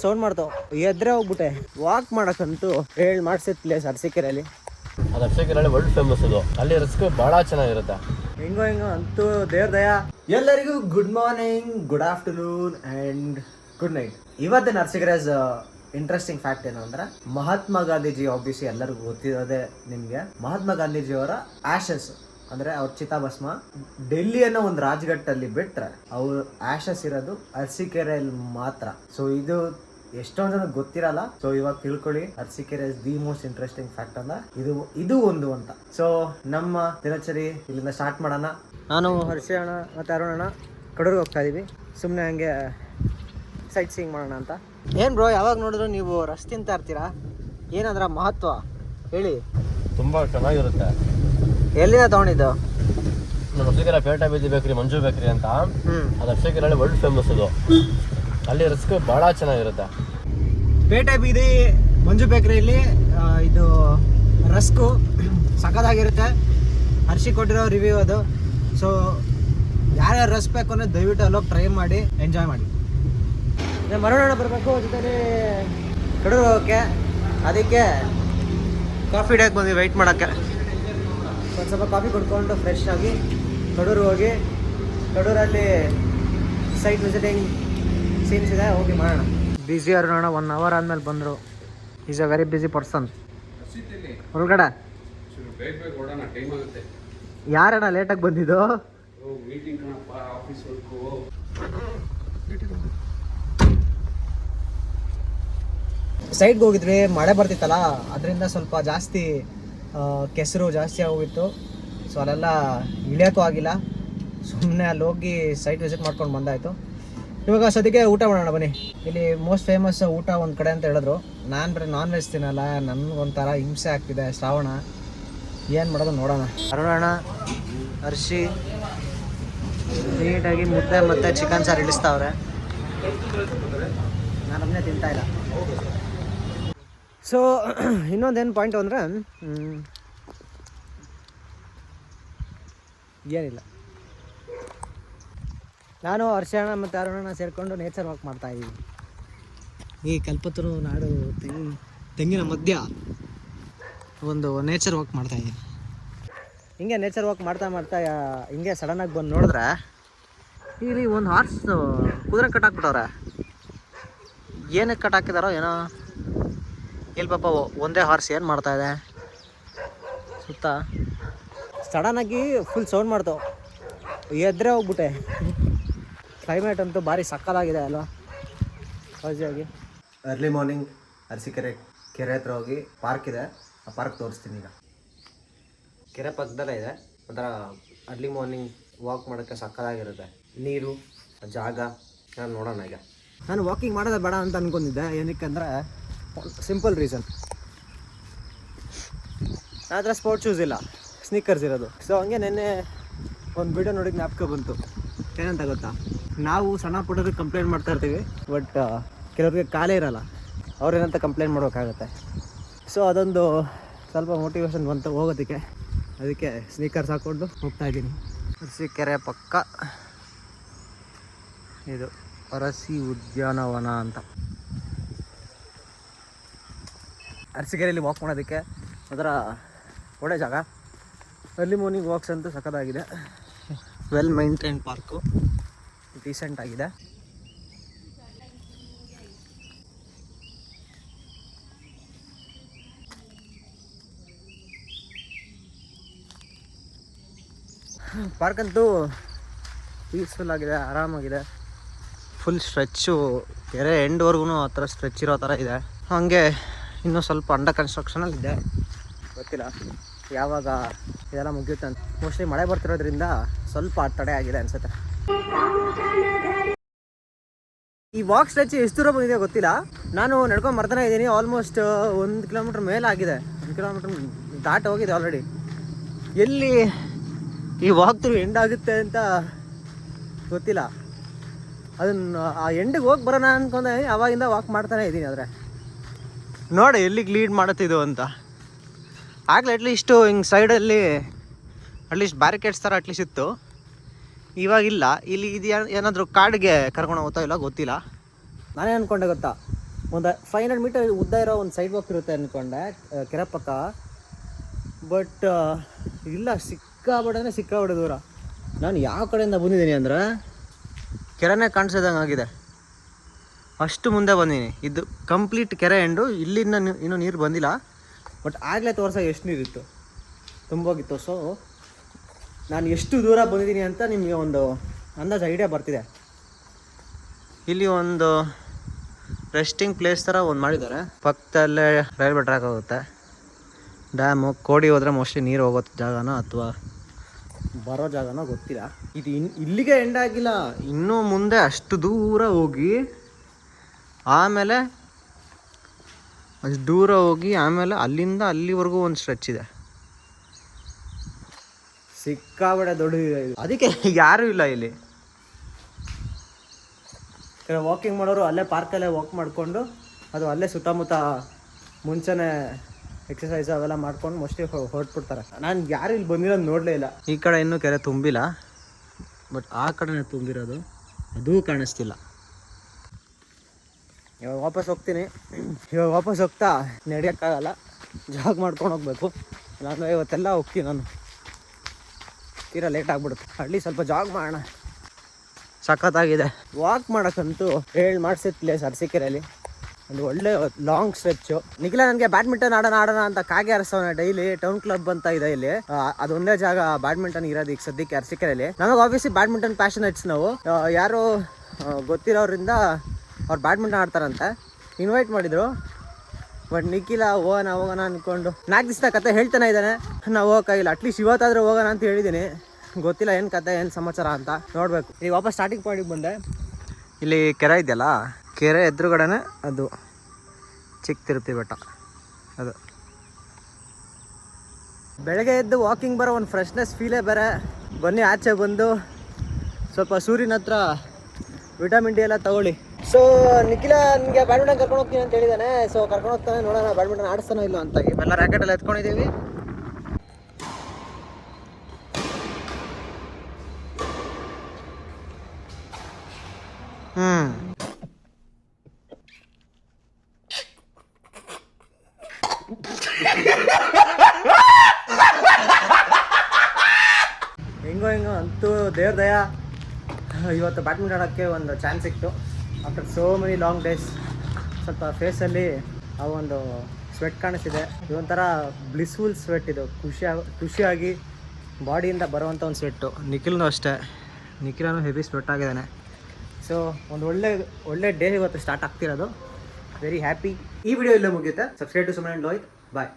Sound ಮಾಡ್ತಾವ ಎದ್ರೆ ಹೋಗ್ಬಿಟ್ಟೆ walk ಮಾಡಕ್ಕಂತೂ ಹೇಳಿ ಮಾಡ್ಸಿದ ಪ್ಲೇಸ್ ಅರಸೀಕೆರೆಯಲ್ಲಿ. ಅದು ಅರಸೀಕೆರೆಯಲ್ಲಿ ವರ್ಲ್ಡ್ ಫೇಮಸ್ ಅದು. ಅಲ್ಲಿ ರಸ್ತೆ ಭಾಳ ಚೆನ್ನಾಗಿರುತ್ತೆ. ಹೆಂಗೋ ಅಂತೂ ದೇವ್ರ ದಯ. ಎಲ್ಲರಿಗೂ good morning, good afternoon and good night. ಇವತ್ತಿನ ಅರಸೀಕೆರೆಸ್ ಇಂಟ್ರೆಸ್ಟಿಂಗ್ ಫ್ಯಾಕ್ಟ್ ಏನು ಅಂದ್ರೆ, ಮಹಾತ್ಮ ಗಾಂಧೀಜಿ ಆಬ್ವಿಯಸ್ಲಿ ಎಲ್ಲರಿಗೂ ಗೊತ್ತಿರೋದೇ ನಿಮ್ಗೆ. ಮಹಾತ್ಮ ಗಾಂಧೀಜಿಯವರ ಆಶಸ್ ಅಂದ್ರೆ ಅವ್ರ ಚಿತಾಭಸ್ಮ ಡೆಲ್ಲಿ ಅನ್ನೋ ಒಂದು ರಾಜ್ಘಟ್ಟಲ್ಲಿ ಬಿಟ್ರೆ ಅವ್ರ ಆಶಸ್ ಇರೋದು ಅರಸೀಕೆರೆಯಲ್ಲಿ ಮಾತ್ರ. ಸೊ ಇದು ಎಷ್ಟೊಂದು ಜನ ಗೊತ್ತಿರಲ್ಲ. ಸೊ ಇವಾಗ ತಿಳ್ಕೊಳ್ಳಿ, Arsikere is the most interesting fact ಅಂತ ಇದು ಒಂದು ಅಂತ. ಸೊ ನಮ್ಮ ದಿನಚರಿ ಇಲ್ಲಿಂದ ಸ್ಟಾರ್ಟ್ ಮಾಡೋಣ. ನಾನು ಹರ್ಷ ಅಣ್ಣ ಮತ್ತೆ ಅರುಣ್ ಅಣ್ಣ ಕಡೂರಿಗೆ ಹೋಗ್ತಾ ಇದೀವಿ. ಸುಮ್ಮನೆ ಹಂಗೆ ಸೈಟ್ ಸೀಯಿಂಗ್ ಮಾಡೋಣ ಅಂತ. ಏನ್ ಬ್ರೋ ಯಾವಾಗ ನೋಡಿದ್ರು ನೀವು ರಸ್ತೆ ತಿಂತಾ ಇರ್ತೀರಾ, ಏನಂದ್ರ ಮಹತ್ವ ಹೇಳಿ. ತುಂಬ ಚೆನ್ನಾಗಿರುತ್ತೆ. ಎಲ್ಲಿಂದ ತಗೊಂಡಿದ್ದು? ನಮ್ಮ ಅರಸೀಕೆರೆ ಪೇಟೆ ಬೀದಿ ಬೇಕ್ರಿ, ಮಂಜು ಬೇಕ್ರಿ ಅಂತ. ಅದು ಅರಸೀಕೆರೆಯಲ್ಲಿ ವರ್ಲ್ಡ್ ಫೇಮಸ್ ಅದು. ಅಲ್ಲಿ ರಸ್ಕ್ ಭಾಳ ಚೆನ್ನಾಗಿರುತ್ತೆ. ಪೇಟೆ ಬೀದಿ ಮಂಜು ಬೇಕ್ರಿಯಲ್ಲಿ ಇದು ರಸ್ಕು ಸಖತ್ತಾಗಿರುತ್ತೆ. ಹರ್ಷಿ ಕೊಟ್ಟಿರೋ ರಿವ್ಯೂ ಅದು. ಸೊ ಯಾರ್ಯಾರು ರಸ್ ಬೇಕು ಅನ್ನೋದು ದಯವಿಟ್ಟು ಅಲ್ಲೋಗಿ ಟ್ರೈ ಮಾಡಿ, ಎಂಜಾಯ್ ಮಾಡಿ. ಮರಣ ಬರಬೇಕು ಜೊತೆಲಿ ಕಡೂರು ಹೋಗೋಕ್ಕೆ, ಅದಕ್ಕೆ ಕಾಫಿ ಡೇಗೆ ಬಂದು ವೆಯ್ಟ್ ಮಾಡೋಕ್ಕೆ. ಒಂದು ಸ್ವಲ್ಪ ಕಾಫಿ ಕುಡ್ಕೊಂಡು ಫ್ರೆಶ್ ಆಗಿ ಕಡೂರು ಹೋಗಿ, ಕಡೂರಲ್ಲಿ ಸೈಟ್ ವಿಸಿಟಿಂಗ್ ಸೀನ್ಸ್ ಇದೆ, ಹೋಗಿ ಮಾಡೋಣ. ಬ್ಯುಸಿ ಅರುಣ 1 hour ಆದಮೇಲೆ ಬಂದರು. Is a very busy person. ಒಳಗಡೆ ಯಾರಣ್ಣ ಲೇಟಾಗಿ ಬಂದಿದ್ದು? ಸೈಡ್ಗೆ ಹೋಗಿದ್ವಿ, ಮಳೆ ಬರ್ತಿತ್ತಲ್ಲ, ಅದರಿಂದ ಸ್ವಲ್ಪ ಜಾಸ್ತಿ ಕೆಸರು ಜಾಸ್ತಿ ಆಗೋಗಿತ್ತು. ಸೊ ಅಲ್ಲೆಲ್ಲ ಇಳಿಯೋಕ್ಕೂ ಆಗಿಲ್ಲ. ಸುಮ್ಮನೆ ಅಲ್ಲಿ ಹೋಗಿ ಸೈಟ್ ವಿಸಿಟ್ ಮಾಡ್ಕೊಂಡು ಬಂದಾಯಿತು. ಇವಾಗ ಸದ್ಯಕ್ಕೆ ಊಟ ಮಾಡೋಣ ಬನ್ನಿ. ಇಲ್ಲಿ ಮೋಸ್ಟ್ ಫೇಮಸ್ ಊಟ ಒಂದು ಕಡೆ ಅಂತ ಹೇಳಿದ್ರು. ನಾನು ಬರೀ ನಾನ್ ವೆಜ್ ತಿನ್ನಲ್ಲ, ನನಗೊಂಥರ ಹಿಂಸೆ ಆಗ್ತಿದೆ. ಶ್ರಾವಣ ಏನು ಮಾಡೋದು ನೋಡೋಣ. ಅರುಣ ಹರ್ಷಿ ನೀಟಾಗಿ ಮುದ್ದೆ ಮತ್ತು ಚಿಕನ್ ಸಾರು ಇಳಿಸ್ತಾವ್ರೆ. ನಾನು ಅದನ್ನೇ ತಿಂತಾ ಇಲ್ಲ. ಸೊ ಇನ್ನೊಂದೇನು ಪಾಯಿಂಟು ಅಂದರೆ, ಏನಿಲ್ಲ, ನಾನು ಹರ್ಷಣ್ಣ ಮತ್ತು ಅರುಣಣ್ಣ ಸೇರಿಕೊಂಡು ನೇಚರ್ ವಾಕ್ ಮಾಡ್ತಾಯಿದ್ದೀವಿ. ಈ ಕಲ್ಪತರು ನಾಡು ತೆಂಗಿನ ಮಧ್ಯ ಒಂದು ನೇಚರ್ ವಾಕ್ ಮಾಡ್ತಾಯಿದ್ದೀವಿ. ಹಿಂಗೆ ನೇಚರ್ ವಾಕ್ ಮಾಡ್ತಾ ಹಿಂಗೆ ಸಡನ್ನಾಗಿ ಬಂದು ನೋಡಿದ್ರೆ ಇಲ್ಲಿ ಒಂದು ಹಾರ್ಸ್ ಕುದುರೆ ಕಟ್ಟಾಕ್ಬಿಟ್ಟವ್ರೆ. ಏನಕ್ಕೆ ಕಟ್ಟಾಕಿದಾರೋ ಏನೋ. ಇಲ್ಲಿ ಪಾಪ ಒಂದೇ ಹಾರ್ಸ್ ಏನು ಮಾಡ್ತಾಯಿದೆ ಸುತ್ತ. ಸಡನ್ನಾಗಿ ಫುಲ್ ಸೌಂಡ್ ಮಾಡ್ತಾವೆ, ಎದ್ರೆ ಹೋಗ್ಬಿಟ್ಟೆ. ಕ್ಲೈಮೇಟ್ ಅಂತೂ ಭಾರಿ ಸಕ್ಕತ್ತಾಗಿದೆ ಅಲ್ವಾ, ಕಾಜಿಯಾಗಿ. ಅರ್ಲಿ ಮಾರ್ನಿಂಗ್ ಅರಸೀಕೆರೆ ಕೆರೆ ಹತ್ರ ಹೋಗಿ ಪಾರ್ಕ್ ಇದೆ, ಆ ಪಾರ್ಕ್ ತೋರಿಸ್ತೀನಿ ಈಗ. ಕೆರೆ ಪಕ್ಕದಲ್ಲೇ ಇದೆ. ಒಂಥರ ಅರ್ಲಿ ಮಾರ್ನಿಂಗ್ ವಾಕ್ ಮಾಡೋಕ್ಕೆ ಸಕ್ಕತ್ತಾಗಿರುತ್ತೆ. ನೀರು, ಜಾಗ ನಾನು ನೋಡೋಣ ಈಗ. ನಾನು ವಾಕಿಂಗ್ ಮಾಡೋದೇ ಬೇಡ ಅಂತ ಅಂದ್ಕೊಂಡಿದ್ದೆ. ಏನಕ್ಕೆ ಅಂದರೆ ಸಿಂಪಲ್ ರೀಸನ್, ನನ್ನ ಹತ್ರ ಸ್ಪೋರ್ಟ್ಸ್ ಶೂಸ್ ಇಲ್ಲ, ಸ್ನೀಕರ್ಸ್ ಇರೋದು. ಸೊ ಹಂಗೆ ನೆನ್ನೆ ಒಂದು ವಿಡಿಯೋ ನೋಡಿ ಜ್ಞಾಪಕ ಬಂತು. ಏನಂತ ಗೊತ್ತಾ, ನಾವು ಸಣ್ಣ ಪುಟ್ಟರಿಗೆ ಕಂಪ್ಲೇಂಟ್ ಮಾಡ್ತಾ ಇರ್ತೀವಿ, ಬಟ್ ಕೆಲವ್ರಿಗೆ ಕಾಲೇ ಇರೋಲ್ಲ, ಅವ್ರೇನಂತ ಕಂಪ್ಲೇಂಟ್ ಮಾಡೋಕ್ಕಾಗತ್ತೆ. ಸೊ ಅದೊಂದು ಸ್ವಲ್ಪ ಮೋಟಿವೇಶನ್ ಬಂತು ಹೋಗೋದಕ್ಕೆ. ಅದಕ್ಕೆ ಸ್ನೀಕರ್ಸ್ ಹಾಕ್ಕೊಂಡು ಹೋಗ್ತಾಯಿದ್ದೀನಿ. ಅರಸೀಕೆರೆ ಪಕ್ಕ ಇದು ಅರಸಿ ಉದ್ಯಾನವನ ಅಂತ. ಅರಸೀಕೆರೆಯಲ್ಲಿ ವಾಕ್ ಮಾಡೋದಕ್ಕೆ ಅದರ ಒಳ್ಳೆ ಜಾಗ. ಅರ್ಲಿ ಮಾರ್ನಿಂಗ್ ವಾಕ್ಸ್ ಅಂತೂ ಸಖತ್ತಾಗಿದೆ. ವೆಲ್ ಮೈಂಟೈನ್ ಪಾರ್ಕು, ಡೀಸೆಂಟ್ ಆಗಿದೆ. ಪಾರ್ಕ್ ಅಂತೂ ಪೀಸ್ಫುಲ್ ಆಗಿದೆ, ಆರಾಮಾಗಿದೆ. ಫುಲ್ ಸ್ಟ್ರೆಚ್ಚು, ಕೆರೆ ಎಂಡ್ವರೆಗೂ ಆ ಥರ ಸ್ಟ್ರೆಚ್ ಇರೋ ಥರ ಇದೆ. ಹಾಗೆ ಇನ್ನೂ ಸ್ವಲ್ಪ ಅಂಡರ್ ಕನ್ಸ್ಟ್ರಕ್ಷನಲ್ಲಿದೆ, ಗೊತ್ತಿಲ್ಲ ಯಾವಾಗ ಇದೆಲ್ಲ ಮುಗಿಯುತ್ತೆ ಅಂತ. ಮೋಸ್ಟ್ಲಿ ಮಳೆ ಬರ್ತಿರೋದ್ರಿಂದ ಸ್ವಲ್ಪ ತಡೆ ಆಗಿದೆ ಅನ್ಸುತ್ತೆ. ಈ ವಾಕ್ ಸ್ಟ್ರೆಚ್ ಎಷ್ಟು ದೂರ ಬಂದಿದೆ ಗೊತ್ತಿಲ್ಲ. ನಾನು ನಡ್ಕೊಂಡು ಬರ್ತಾನೆ ಇದ್ದೀನಿ. ಆಲ್ಮೋಸ್ಟ್ 1 ಕಿಲೋಮೀಟ್ರ್ ಮೇಲಾಗಿದೆ, 1 ಕಿಲೋಮೀಟ್ರ್ ದಾಟ ಹೋಗಿದೆ ಆಲ್ರೆಡಿ. ಎಲ್ಲಿ ಈ ವಾಕ್ ಥ್ರೂ ಎಂಡ್ ಆಗುತ್ತೆ ಅಂತ ಗೊತ್ತಿಲ್ಲ. ಅದನ್ನು ಆ ಎಂಡಿಗೆ ಹೋಗಿ ಬರೋಣ ಅಂದ್ಕೊಂಡೆ, ಆವಾಗಿಂದ ವಾಕ್ ಮಾಡ್ತಾನೆ ಇದ್ದೀನಿ. ಆದರೆ ನೋಡಿ ಎಲ್ಲಿಗೆ ಲೀಡ್ ಮಾಡುತ್ತಿದ್ದು ಅಂತ. ಆಗಲೇ ಅಟ್ಲೀಸ್ಟು ಹಿಂಗೆ ಸೈಡಲ್ಲಿ ಅಟ್ಲೀಸ್ಟ್ ಬ್ಯಾರಿಕೇಡ್ಸ್ ಥರ ಅಟ್ಲೀಸ್ಟ್ ಇತ್ತು, ಇವಾಗಿಲ್ಲ. ಇಲ್ಲಿ ಇದು ಏನಾದರೂ ಕಾಡಿಗೆ ಕರ್ಕೊಂಡು ಹೋಗ್ತಾ ಇಲ್ಲ ಗೊತ್ತಿಲ್ಲ. ನಾನೇ ಅಂದ್ಕೊಂಡೆ ಗೊತ್ತಾ, ಒಂದು 500 ಮೀಟರ್ ಉದ್ದ ಇರೋ ಒಂದು ಸೈಡ್ ವಾಕ್ ಇರುತ್ತೆ ಅಂದ್ಕೊಂಡೆ ಕೆರೆ ಪಕ್ಕ. ಬಟ್ ಇಲ್ಲ, ಸಿಕ್ಕಾಬಿಡೋದ್ರೆ ದೂರ. ನಾನು ಯಾವ ಕಡೆಯಿಂದ ಬಂದಿದ್ದೀನಿ ಅಂದರೆ ಕೆರೆನೇ ಕಾಣಿಸೋದಂಗೆ ಆಗಿದೆ, ಅಷ್ಟು ಮುಂದೆ ಬಂದೀನಿ. ಇದು ಕಂಪ್ಲೀಟ್ ಕೆರೆ ಎಂಡು, ಇಲ್ಲಿಂದ ಇನ್ನೂ ನೀರು ಬಂದಿಲ್ಲ. ಬಟ್ ಆಗಲೇ ತೋರ್ಸೋ ಎಷ್ಟು ನೀರಿತ್ತು, ತುಂಬೋಗಿತ್ತು. ಸೊ ನಾನು ಎಷ್ಟು ದೂರ ಬಂದಿದ್ದೀನಿ ಅಂತ ನಿಮಗೆ ಒಂದು ಅಂದಾಜು ಐಡಿಯಾ ಬರ್ತಿದೆ. ಇಲ್ಲಿ ಒಂದು ರೆಸ್ಟಿಂಗ್ ಪ್ಲೇಸ್ ಥರ ಒಂದು ಮಾಡಿದ್ದಾರೆ. ಪಕ್ಕದಲ್ಲೇ ರೈಲ್ವೆ ಟ್ರ್ಯಾಕ್ ಹೋಗುತ್ತೆ, ಡ್ಯಾಮು. ಕೋಡಿ ಹೋದರೆ ಮೋಸ್ಟ್ಲಿ ನೀರು ಹೋಗೋ ಜಾಗನೋ ಅಥವಾ ಬರೋ ಜಾಗನೋ ಗೊತ್ತಿಲ್ಲ. ಇದು ಇಲ್ಲಿಗೆ ಎಂಡ್ ಆಗಿಲ್ಲ, ಇನ್ನೂ ಮುಂದೆ ಅಷ್ಟು ದೂರ ಹೋಗಿ ಆಮೇಲೆ ಅಲ್ಲಿಂದ ಅಲ್ಲಿವರೆಗೂ ಒಂದು ಸ್ಟ್ರೆಚ್ ಇದೆ. ಸಿಕ್ಕಾಬಡೆ ದೊಡ್ಡದಿದೆ. ಅದಕ್ಕೆ ಯಾರೂ ಇಲ್ಲ ಇಲ್ಲಿ. ವಾಕಿಂಗ್ ಮಾಡೋರು ಅಲ್ಲೇ ಪಾರ್ಕಲ್ಲೇ ವಾಕ್ ಮಾಡಿಕೊಂಡು ಅದು ಅಲ್ಲೇ ಸುತ್ತಮುತ್ತ ಮುಂಚೆನೇ ಎಕ್ಸಸೈಸ್ ಅವೆಲ್ಲ ಮಾಡ್ಕೊಂಡು ಮೋಸ್ಟ್ಲಿ ಹೊರಟ್ಬಿಡ್ತಾರೆ. ನಾನು ಯಾರು ಇಲ್ಲಿ ಬಂದಿರೋದು ನೋಡಲೇ ಇಲ್ಲ. ಈ ಕಡೆ ಇನ್ನೂ ಕೆರೆ ತುಂಬಿಲ್ಲ, ಬಟ್ ಆ ಕಡೆನೇ ತುಂಬಿರೋದು, ಅದೂ ಕಾಣಿಸ್ತಿಲ್ಲ. ಇವಾಗ ವಾಪಸ್ ಹೋಗ್ತೀನಿ. ಇವಾಗ ವಾಪಸ್ ಹೋಗ್ತಾ ನಡೆಯೋಕ್ಕಾಗಲ್ಲ, ಜಾಗ್ ಮಾಡ್ಕೊಂಡು ಹೋಗ್ಬೇಕು. ನಾನು ಇವತ್ತೆಲ್ಲ ಹೋಗ್ತೀನಿ, ನಾನು ತೀರಾ ಲೇಟ್ ಆಗಿಬಿಡುತ್ತೆ. ಅಲ್ಲಿ ಸ್ವಲ್ಪ ಜಾಗ್ ಮಾಡೋಣ. ಸಖತ್ತಾಗಿದೆ ವಾಕ್ ಮಾಡೋಕ್ಕಂತೂ. ಮಾಡಿಸಿದ ಪ್ಲೇಸ್ ಅರಸೀಕೆರೆಯಲ್ಲಿ ಒಂದು ಒಳ್ಳೆ ಲಾಂಗ್ ಸ್ಟ್ರೆಚ್ಚು. ನಿಖಿಲ ನನಗೆ ಬ್ಯಾಡ್ಮಿಂಟನ್ ಆಡೋಣ ಅಂತ ಕಾಗೆ ಆರಿಸೋಣ ಡೈಲಿ. ಟೌನ್ ಕ್ಲಬ್ ಅಂತ ಇದೆ ಇಲ್ಲಿ, ಅದೊಂದೇ ಜಾಗ ಬ್ಯಾಡ್ಮಿಂಟನ್ ಇರೋದು ಈಗ ಸದ್ಯಕ್ಕೆ ಅರಸೀಕೆರೆಯಲ್ಲಿ. ನಮಗೆ ಆಬ್ವಿಯಸ್ಲಿ ಬ್ಯಾಡ್ಮಿಂಟನ್ ಪ್ಯಾಷನೇಟ್ಸ್ ನಾವು. ಯಾರು ಗೊತ್ತಿರೋರಿಂದ ಅವ್ರು ಬ್ಯಾಡ್ಮಿಂಟನ್ ಆಡ್ತಾರಂತೆ, ಇನ್ವೈಟ್ ಮಾಡಿದ್ರು. ಬಟ್ ನಿಖಿಲ ಹೋಗೋಣ ಅಂದ್ಕೊಂಡು 4 ದಿವಸ ಕತೆ ಹೇಳ್ತಾನೆ ಇದ್ದಾನೆ. ನಾವು ಹೋಗೋಕ್ಕಾಗಿಲ್ಲ. ಅಟ್ಲೀಸ್ಟ್ ಇವತ್ತಾದರೂ ಹೋಗೋಣ ಅಂತ ಹೇಳಿದ್ದೀನಿ. ಗೊತ್ತಿಲ್ಲ ಏನು ಕತೆ, ಏನು ಸಮಾಚಾರ ಅಂತ ನೋಡಬೇಕು. ಈಗ ವಾಪಸ್ ಸ್ಟಾರ್ಟಿಂಗ್ ಪಾಯಿಂಟಿಗೆ ಬಂದೆ. ಇಲ್ಲಿ ಕೆರೆ ಇದೆಯಲ್ಲ, ಕೆರೆ ಎದುರುಗಡೆನೆ ಅದು ಚಿಕ್ಕ ತಿರುಪತಿ ಬೆಟ್ಟ. ಅದು ಬೆಳಗ್ಗೆ ಎದ್ದು ವಾಕಿಂಗ್ ಬರೋ ಒಂದು ಫ್ರೆಶ್ನೆಸ್ ಫೀಲೇ ಬೇರೆ. ಬನ್ನಿ ಆಚೆ ಬಂದು ಸ್ವಲ್ಪ ಸೂರ್ಯನ ಹತ್ರ ವಿಟಮಿನ್ ಡಿ ಎಲ್ಲ ತಗೊಳ್ಳಿ. ಸೊ ನಿಖಿಲ ನನಗೆ ಬ್ಯಾಡ್ಮಿಂಟನ್ ಕರ್ಕೊಂಡು ಹೋಗ್ತೀನಿ ಅಂತ ಹೇಳಿದ್ದಾನೆ. ಸೊ ಕರ್ಕೊಂಡು ಹೋಗ್ತಾನೆ, ನೋಡೋಣ ಬ್ಯಾಡ್ಮಿಂಟನ್ ಆಡಿಸ್ತಾನೋ ಇಲ್ಲ ಅಂತ. ಇವೆಲ್ಲ ರ್ಯಾಕೆಟ್ ಎಲ್ಲ ಎತ್ಕೊಂಡಿದ್ದೀವಿ. ಹೆಂಗೋ ಅಂತೂ ದೇವ್ರ ದಯ, ಇವತ್ತು ಬ್ಯಾಡ್ಮಿಂಟನ್ ಆಡೋಕ್ಕೆ ಒಂದು ಚಾನ್ಸ್ ಸಿಕ್ತು. After so many long days. ಸ್ವಲ್ಪ ಫೇಸಲ್ಲಿ ಆ ಒಂದು ಸ್ವೆಟ್ ಕಾಣಿಸ್ತಿದೆ. ಇದೊಂಥರ ಬ್ಲಿಸ್ಫುಲ್ ಸ್ವೆಟ್. ಇದು ಖುಷಿಯಾಗಿ ಬಾಡಿಯಿಂದ ಬರುವಂಥ ಒಂದು ಸ್ವೆಟ್ಟು. ನಿಖಿಲ್ನೂ ಅಷ್ಟೇ, ನಿಖಿಲನೂ ಹೆವಿ ಸ್ವೆಟ್ ಆಗಿದ್ದಾನೆ. ಸೊ ಒಂದು ಒಳ್ಳೆ ಡೇ ಇವತ್ತು ಸ್ಟಾರ್ಟ್ ಆಗ್ತಿರೋದು. Very happy. ಈ ವಿಡಿಯೋ ಇಲ್ಲೇ ಮುಗಿಯುತ್ತೆ. Subscribe to Suman and Lohit. Bye.